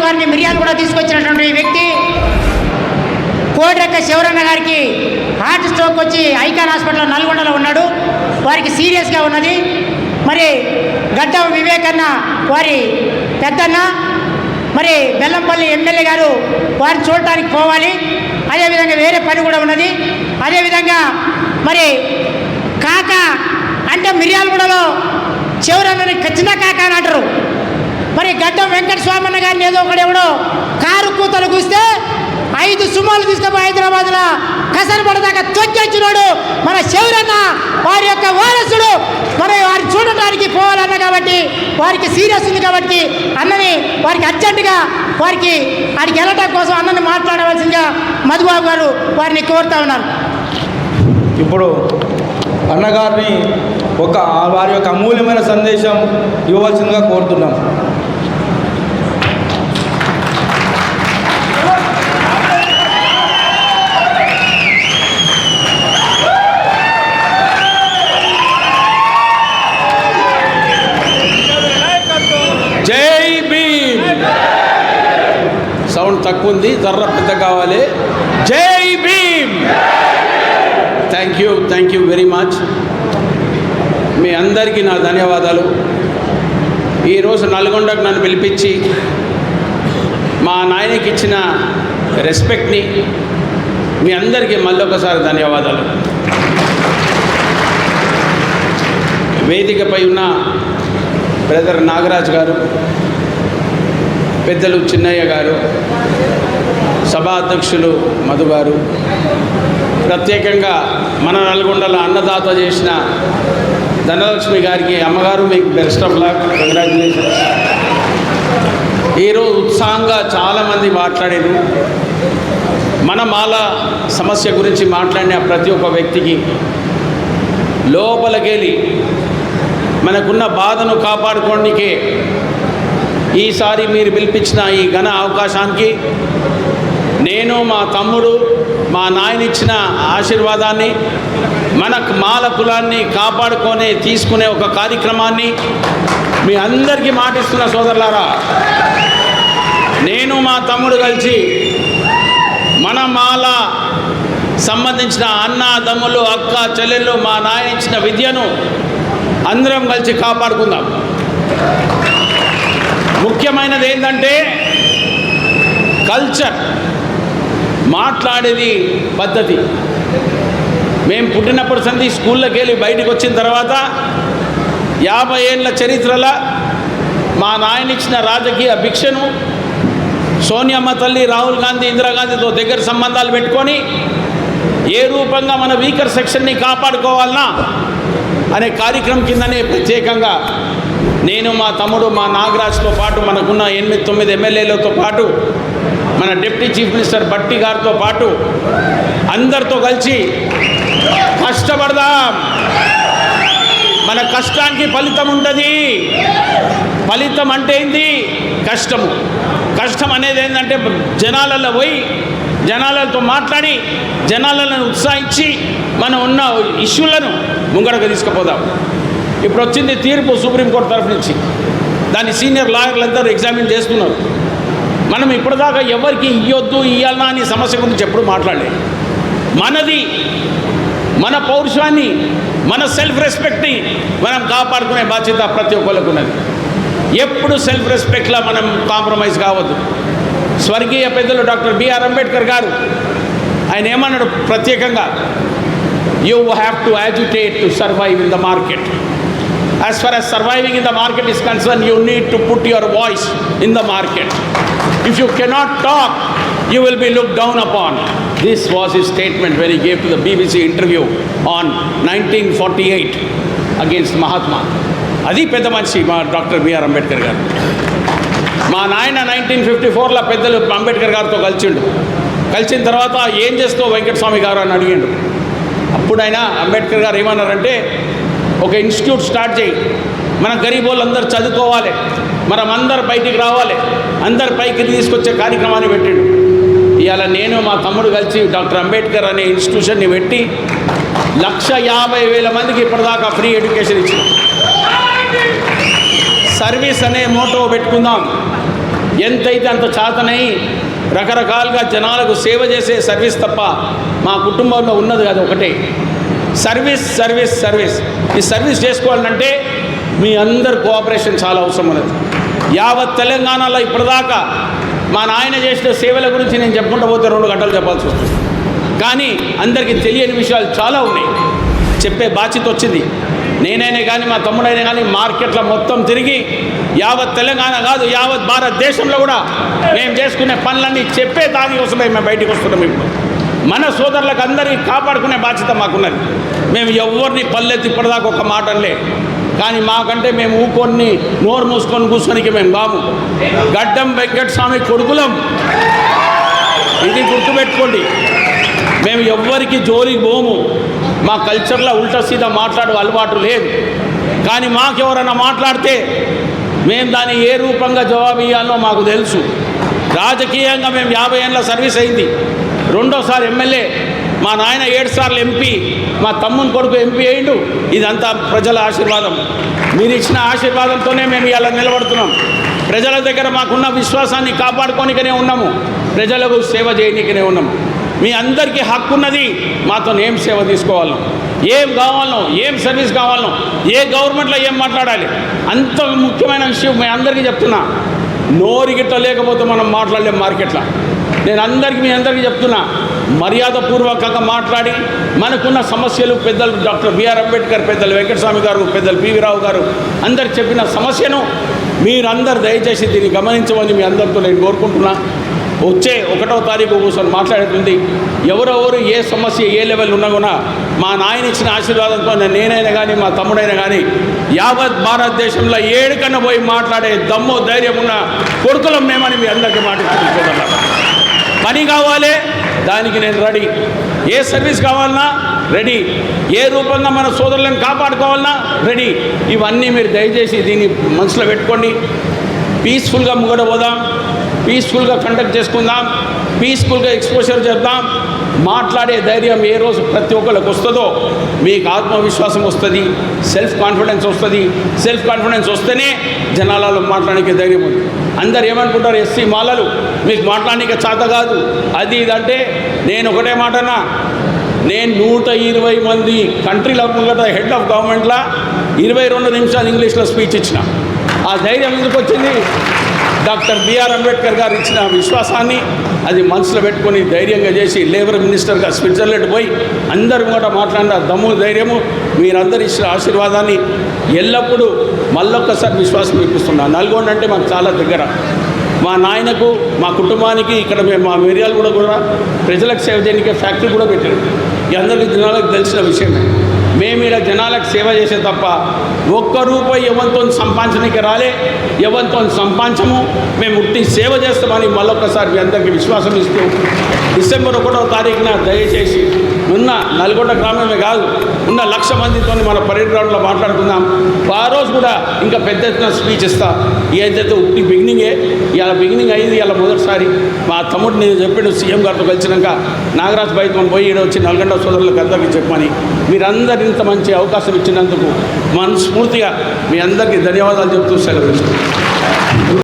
గారిని మిర్యాలు కూడా తీసుకొచ్చినటువంటి వ్యక్తి కోడిరెక్క శివరన్న గారికి హార్ట్ స్ట్రోక్ వచ్చి ఐకాన్ హాస్పిటల్ నల్గొండలో ఉన్నాడు. వారికి సీరియస్గా ఉన్నది. మరి గడ్డం వివేకన్న వారి పెద్దన్న, మరి బెల్లంపల్లి ఎమ్మెల్యే గారు వారిని చూడటానికి పోవాలి. అదేవిధంగా వేరే పని కూడా ఉన్నది. అదేవిధంగా మరి కాక అంటే మిర్యాలగూడలో చివరన్నని చిన్న కాక అని అంటారు. మరి గడ్డం వెంకట స్వామన్న గారిని ఏదో ఒకడెవడో కారు కూతలు కూస్తే 5 సుమాలు తీసుకుపోయి హైదరాబాద్లో కసరపడదాకా తొక్కిచ్చినాడు మన శివరన్న. వారి యొక్క వారసుడు మరి వారిని చూడటానికి పోవాలన్న కాబట్టి వారికి సీరియస్ ఉంది కాబట్టి అన్నని వారికి అర్జెంటుగా వారికి ఆడికి వెళ్ళటం కోసం అన్నని మాట్లాడవలసిందిగా మధుబాబు గారు వారిని కోరుతా ఉన్నారు. ఇప్పుడు అన్నగారిని వారి యొక్క అమూల్యమైన సందేశం ఇవ్వవలసిందిగా కోరుతున్నాం. జై భీమ్. సౌండ్ తక్కువ ఉంది, జర్ర పెద్ద కావాలి. Jai Bhim. Thank you very much. మీ అందరికీ నా ధన్యవాదాలు. ఈరోజు నల్గొండకు నన్ను పిలిపించి మా నాయనకి ఇచ్చిన రెస్పెక్ట్ని మీ అందరికీ మళ్ళొకసారి ధన్యవాదాలు. వేదికపై ఉన్న బ్రదర్ నాగరాజ్ గారు, పెద్దలు చిన్నయ్య గారు, సభా అధ్యక్షులు మధు గారు, ప్రత్యేకంగా మన నల్గొండలో అన్నదాత చేసిన ధనలక్ష్మి గారికి, అమ్మగారు మీకు బెస్ట్ ఆఫ్ లక్, కంగ్రాచులేషన్స్. ఈరోజు ఉత్సాహంగా చాలామంది మాట్లాడారు. మన మాల సమస్య గురించి మాట్లాడిన ప్రతి ఒక్క వ్యక్తికి లోపలికెళ్ళి మనకున్న బాధను కాపాడుకోవడానికే ఈసారి మీరు పిలిపించిన ఈ ఘన అవకాశానికి నేను, మా తమ్ముడు, మా నాయనిచ్చిన ఆశీర్వాదాన్ని, మన మాల కులాన్ని తీసుకునే ఒక కార్యక్రమాన్ని మీ అందరికీ మాటిస్తున్న సోదరులారా, నేను మా తమ్ముడు కలిసి మన మాల సంబంధించిన అన్న తమ్ముళ్ళు, అక్క చెల్లెళ్ళు, మా నాయనిచ్చిన విద్యను అందరం కలిసి కాపాడుకుందాం. ముఖ్యమైనది ఏంటంటే కల్చర్, మాట్లాడేది పద్ధతి. మేము పుట్టినప్పుడు సంది స్కూళ్ళకి వెళ్ళి బయటకు వచ్చిన తర్వాత 50 ఏళ్ళ చరిత్రలో మా నాయనిచ్చిన రాజకీయ భిక్షను సోనియమ్మ తల్లి, రాహుల్ గాంధీ, ఇందిరాగాంధీతో దగ్గర సంబంధాలు పెట్టుకొని ఏ రూపంగా మన వీకర్ సెక్షన్ని కాపాడుకోవాలన్నా అనే కార్యక్రమం కిందనే ప్రత్యేకంగా నేను, మా తమ్ముడు, మా నాగరాజ్తో పాటు మనకున్న 8-9 ఎమ్మెల్యేలతో పాటు మన డిప్యూటీ చీఫ్ మినిస్టర్ భట్టి గారితో పాటు అందరితో కలిసి కష్టపడదాం. మన కష్టానికి ఫలితం ఉంటుంది. ఫలితం అంటే ఏంది? కష్టము. కష్టం అనేది ఏంటంటే జనాలలో పోయి జనాలతో మాట్లాడి జనాలను ఉత్సాహించి మనం ఉన్న ఇష్యూలను ముంగడకు తీసుకుపోదాం. ఇప్పుడు వచ్చింది తీర్పు సుప్రీంకోర్టు తరఫు నుంచి, దాన్ని సీనియర్ లాయర్లు అందరూ ఎగ్జామిన్ చేస్తున్నారు. మనం ఇప్పటిదాకా ఎవరికి ఇవ్వద్దు ఇవ్వాలన్నా అని సమస్య గురించి ఎప్పుడు మాట్లాడలేదు. మనది, మన పౌరుషాన్ని, మన సెల్ఫ్ రెస్పెక్ట్ని మనం కాపాడుకునే బాధ్యత ప్రతి ఒక్కరికి ఉన్నది. ఎప్పుడు సెల్ఫ్ రెస్పెక్ట్లో మనం కాంప్రమైజ్ కావద్దు. స్వర్గీయ పెద్దలు డాక్టర్ బిఆర్ అంబేద్కర్ గారు ఆయన ఏమన్నాడు ప్రత్యేకంగా, you have to agitate to survive in the market. As far as surviving in the market is concerned, you need to put your voice in the market. If you cannot talk, you will be looked down upon. This was his statement when he gave to the BBC interview on 1948 against Mahatma. అది పెద్ద మనిషి మా doctor BR Ambedkar గారు. మా నాయన 1954లో పెద్దలు అంబేద్కర్ గారితో కలిసిన తర్వాత ఏం చేస్తావు వెంకటస్వామి గారు అని అడిగిండు. అప్పుడు ఆయన అంబేద్కర్ గారు ఏమన్నారంటే, ఒక ఇన్స్టిట్యూట్ స్టార్ట్ చేయి, మన గరీబ్ వాళ్ళు అందరూ చదువుకోవాలి, మనం అందరు బయటికి రావాలి, అందరు పైకి తీసుకొచ్చే కార్యక్రమాన్ని పెట్టిండు. ఇవాళ నేను, మా తమ్ముడు కలిసి డాక్టర్ అంబేద్కర్ అనే ఇన్స్టిట్యూషన్ని పెట్టి 150,000 మందికి ఇప్పటిదాకా ఫ్రీ ఎడ్యుకేషన్ ఇచ్చింది. సర్వీస్ అనే మోటో పెట్టుకుందాం. ఎంతైతే అంత చాతనై రకరకాలుగా జనాలకు సేవ చేసే సర్వీస్ తప్ప మా కుటుంబంలో ఉన్నది కాదు ఒకటే, సర్వీస్ సర్వీస్ సర్వీస్. ఈ సర్వీస్ చేసుకోవాలంటే మీ అందరు కోఆపరేషన్ చాలా అవసరం ఉన్నది. యావత్ తెలంగాణలో ఇప్పటిదాకా మా నాయన చేసిన సేవల గురించి నేను చెప్పుకుంటూ పోతే 2 గంటలు చెప్పాల్సి వస్తుంది. కానీ అందరికీ తెలియని విషయాలు చాలా ఉన్నాయి, చెప్పే బాధ్యత వచ్చింది. నేనైనా కానీ మా తమ్ముడైనా కానీ మార్కెట్లో మొత్తం తిరిగి యావత్ తెలంగాణ కాదు యావత్ భారతదేశంలో కూడా మేము చేసుకునే పనులన్నీ చెప్పే దానికోసమే మేము బయటికి వస్తున్నాం. ఇప్పుడు మన సోదరులకు అందరికీ కాపాడుకునే బాధ్యత మాకున్నది. మేము ఎవరిని పల్లెత్తి ఇప్పటిదాకా ఒక మాట అనలే. కానీ మాకంటే మేము ఊకొని నోరు మూసుకొని కూర్చొనికి మేము బాము. గడ్డం వెంకటస్వామి కొడుకులం, ఇది గుర్తుపెట్టుకోండి. మేము ఎవ్వరికి జోలికి పోము. మా కల్చర్లో ఉల్టా సీదా మాట్లాడే అలవాటు లేదు. కానీ మాకెవరన్నా మాట్లాడితే మేము దాన్ని ఏ రూపంగా జవాబు ఇవ్వాలో మాకు తెలుసు. రాజకీయంగా మేము 50 ఏళ్ళ సర్వీస్ అయింది. 2వ ఎమ్మెల్యే, మా నాయన 7 సార్లు ఎంపీ, మా తమ్ముని కొడుకు ఎంపీ అయ్యిండు. ఇదంతా ప్రజల ఆశీర్వాదం. మీరు ఇచ్చిన ఆశీర్వాదంతోనే మేము ఇలా నిలబడుతున్నాం. ప్రజల దగ్గర మాకున్న విశ్వాసాన్ని కాపాడుకోనికనే ఉన్నాము, ప్రజలకు సేవ చేయనికనే ఉన్నాము. మీ అందరికీ హక్కు ఉన్నది. మాతో ఏం సేవ తీసుకోవాలను, ఏం కావాలనో, ఏం సర్వీస్ కావాలనో, ఏ గవర్నమెంట్లో ఏం మాట్లాడాలి, అంత ముఖ్యమైన విషయం మీ అందరికీ చెప్తున్నా. నోరిగిట్ట లేకపోతే మనం మాట్లాడలేం మార్కెట్లో. నేను మీ అందరికీ చెప్తున్నా, మర్యాదపూర్వకంగా మాట్లాడి మనకున్న సమస్యలు పెద్దలు డాక్టర్ బిఆర్ అంబేద్కర్, పెద్దలు వెంకటస్వామి గారు, పెద్దలు పివి రావు గారు అందరు చెప్పిన సమస్యను మీరందరూ దయచేసి దీన్ని గమనించమని మీ అందరితో నేను కోరుకుంటున్నా. వచ్చే 1వ తారీఖు కూర్చొని మాట్లాడుతుంది. ఎవరెవరు ఏ సమస్య ఏ లెవెల్ ఉన్నా కూడా మా నాయన ఇచ్చిన ఆశీర్వాదంతో నేనైనా కానీ మా తమ్ముడైనా కానీ యావత్ భారతదేశంలో ఏడుకన్నా పోయి మాట్లాడే దమ్ము ధైర్యం ఉన్న కొడుకులం మేమని మీ అందరికీ మాట్లాడుకుంటున్నాం. పని కావాలి, దానికి నేను రెడీ. ఏ సర్వీస్ కావాలన్నా రెడీ. ఏ రూపంగా మన సోదరులను కాపాడుకోవాలన్నా రెడీ. ఇవన్నీ మీరు దయచేసి దీన్ని మనసులో పెట్టుకోండి. పీస్ఫుల్గా ముంగడ పోదాం, పీస్ఫుల్గా కండక్ట్ చేసుకుందాం, పీస్ఫుల్గా ఎక్స్పోజర్ చేద్దాం. మాట్లాడే ధైర్యం ఏ రోజు ప్రతి ఒక్కరికి వస్తుందో మీకు ఆత్మవిశ్వాసం వస్తుంది, సెల్ఫ్ కాన్ఫిడెన్స్ వస్తుంది. సెల్ఫ్ కాన్ఫిడెన్స్ వస్తేనే జనాలలో మాట్లాడడానికి ధైర్యం ఉంది. అందరు ఏమనుకుంటారు, ఎస్సీ మాలలు మీకు మాట్లాడడానికి చేత కాదు అది ఇదంటే, నేను ఒకటే మాటన్నా, నేను 120 మంది కంట్రీల ముంగట హెడ్ ఆఫ్ గవర్నమెంట్లో 22 నిమిషాలు ఇంగ్లీష్లో స్పీచ్ ఇచ్చిన. ఆ ధైర్యం ఎందుకు వచ్చింది? డాక్టర్ బిఆర్ అంబేద్కర్ గారు ఇచ్చిన విశ్వాసాన్ని అది మనసులో పెట్టుకొని ధైర్యంగా చేసి లేబర్ మినిస్టర్గా స్విట్జర్లాండ్ పోయి అందరూ కూడా మాట్లాడిన దమ్ము ధైర్యము మీరందరూ ఇచ్చిన ఆశీర్వాదాన్ని ఎల్లప్పుడూ మళ్ళొక్కసారి విశ్వాసం చూపిస్తున్నా. నల్గొండ అంటే మాకు చాలా దగ్గర. మా నాయనకు మా కుటుంబానికి ఇక్కడ మేము మా ఏరియాలు కూడా ప్రజలకు సేవ చేయడానికి ఫ్యాక్టరీ కూడా పెట్టారు. ఈ అందరికీ జనాలకు తెలిసిన విషయమే. మేము ఇక్కడ జనాలకు సేవ చేసే తప్ప ₹1 ఎవరితో సంపాదించడానికి రాలే, ఎవరితో సంపాదించము. మేము ఉట్టి సేవ చేస్తామని మళ్ళొక్కసారి మీ అందరికీ విశ్వాసం ఇస్తూ డిసెంబర్ 1వ తారీఖున దయచేసి ఉన్న నల్గొండ గ్రామమే కాదు ఉన్న 1,00,000 మందితో మన పరేడ్ గ్రౌండ్లో మాట్లాడుకుందాం. ఆ రోజు కూడా ఇంకా పెద్ద ఎత్తున స్పీచ్ ఇస్తా. ఏదైతే ఉట్టి బిగినింగే, ఇలా బిగినింగ్ అయింది. ఇలా మొదటిసారి మా తమ్ముడు నేను చెప్పాడు సీఎం గారితో కలిసినాక, నాగరాజ్ బయట పోయి ఇక్కడ వచ్చి నల్గొండ సోదరులకు అందరికీ చెప్పమని. మీరందరూ ఇంత మంచి అవకాశం ఇచ్చినందుకు మనస్ఫూర్తిగా మీ అందరికీ ధన్యవాదాలు చెప్తూ సెలవు.